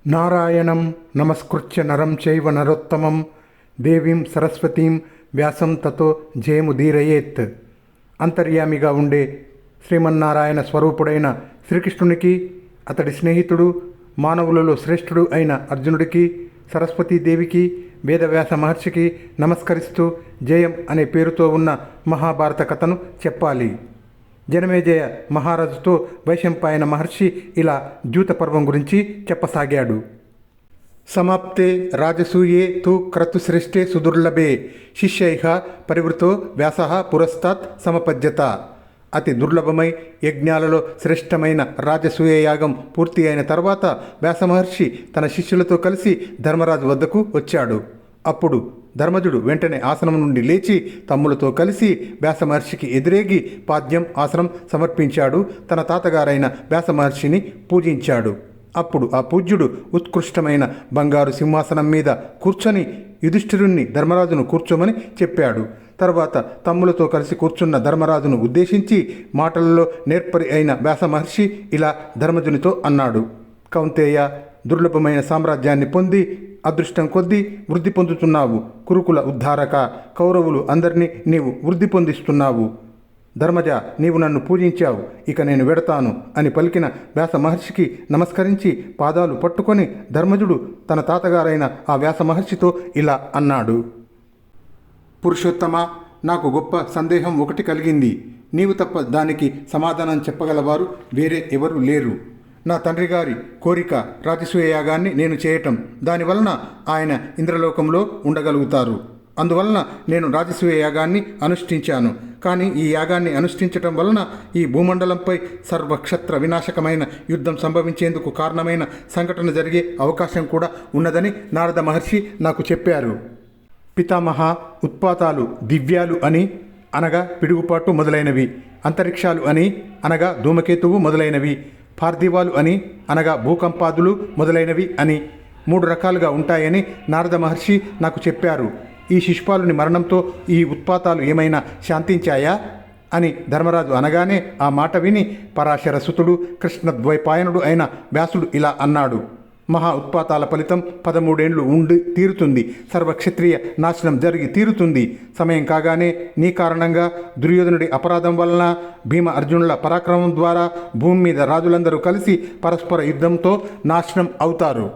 నారాయణం నమస్కృత్య నరం చైవ నరోత్తమం దేవీం సరస్వతీం వ్యాసం తతో జయముదీరయేత్. అంతర్యామిగా ఉండే శ్రీమన్నారాయణ స్వరూపుడైన శ్రీకృష్ణునికి, అతడి స్నేహితుడు, మానవులలో శ్రేష్ఠుడు అయిన అర్జునుడికి, సరస్వతీదేవికి, వేదవ్యాస మహర్షికి నమస్కరిస్తూ జయం అనే పేరుతో ఉన్న మహాభారత కథను చెప్పాలి. జనమేజయ మహారాజుతో వైశంపాయన మహర్షి ఇలా ద్యూత పర్వం గురించి చెప్పసాగాడు. సమాప్తే రాజసూయే తు క్రతుశ్రేష్ఠే సుదుర్లభే శిష్యైః పరివృతో వ్యాసః పురస్తాత్ సమపద్యత. అతి దుర్లభమై యజ్ఞాలలో శ్రేష్టమైన రాజసూయ యాగం పూర్తి అయిన తర్వాత వ్యాసమహర్షి తన శిష్యులతో కలిసి ధర్మరాజు వద్దకు వచ్చాడు. అప్పుడు ధర్మజుడు వెంటనే ఆసనం నుండి లేచి తమ్ములతో కలిసి వ్యాసమహర్షికి ఎదురేగి పాద్యం ఆసనం సమర్పించాడు. తన తాతగారైన వ్యాసమహర్షిని పూజించాడు. అప్పుడు ఆ పూజ్యుడు ఉత్కృష్టమైన బంగారు సింహాసనం మీద కూర్చొని యుధిష్ఠిరుణ్ణి ధర్మరాజును కూర్చోమని చెప్పాడు. తర్వాత తమ్ములతో కలిసి కూర్చున్న ధర్మరాజును ఉద్దేశించి మాటలలో నేర్పరి అయిన వ్యాసమహర్షి ఇలా ధర్మజునితో అన్నాడు. కౌంతేయ, దుర్లభమైన సామ్రాజ్యాన్ని పొంది అదృష్టం కొద్దీ వృద్ధి పొందుతున్నావు. కురుకుల ఉద్ధారక, కౌరవులు అందరినీ నీవు వృద్ధి పొందిస్తున్నావు. ధర్మజ, నీవు నన్ను పూజించావు, ఇక నేను వెడతాను అని పలికిన వ్యాస మహర్షికి నమస్కరించి పాదాలు పట్టుకొని ధర్మజుడు తన తాతగారైన ఆ వ్యాస మహర్షితో ఇలా అన్నాడు. పురుషోత్తమ, నాకు గొప్ప సందేహం ఒకటి కలిగింది. నీవు తప్ప దానికి సమాధానం చెప్పగలవారు వేరే ఎవరు లేరు. నా తండ్రి గారి కోరిక రాజసూయ యాగాన్ని నేను చేయటం. దానివలన ఆయన ఇంద్రలోకంలో ఉండగలుగుతారు. అందువలన నేను రాజసూయ యాగాన్ని అనుష్ఠించాను. కానీ ఈ యాగాన్ని అనుష్ఠించటం వలన ఈ భూమండలంపై సర్వక్షత్ర వినాశకమైన యుద్ధం సంభవించేందుకు కారణమైన సంఘటన జరిగే అవకాశం కూడా ఉన్నదని నారద మహర్షి నాకు చెప్పారు. పితామహ, ఉత్పాతాలు దివ్యాలు అని అనగా పిడుగుపాటు మొదలైనవి, అంతరిక్షాలు అని అనగా ధూమకేతువు మొదలైనవి, పార్థివాలు అని అనగా భూకంపాదులు మొదలైనవి అని 3 రకాలుగా ఉంటాయని నారద మహర్షి నాకు చెప్పారు. ఈ శిశుపాలుని మరణంతో ఈ ఉత్పాతాలు ఏమైనా శాంతించాయా అని ధర్మరాజు అనగానే ఆ మాట విని పరాశర సుతుడు, కృష్ణద్వైపాయనుడు అయిన వ్యాసుడు ఇలా అన్నాడు. మహా ఉత్పాతాల ఫలితం 13 ఏండ్లు ఉండి తీరుతుంది. సర్వక్షత్రియ నాశనం జరిగి తీరుతుంది. సమయం కాగానే నీ కారణంగా, దుర్యోధనుడి అపరాధం వలన, భీమ అర్జునుల పరాక్రమం ద్వారా భూమి మీద రాజులందరూ కలిసి పరస్పర యుద్ధంతో నాశనం అవుతారు.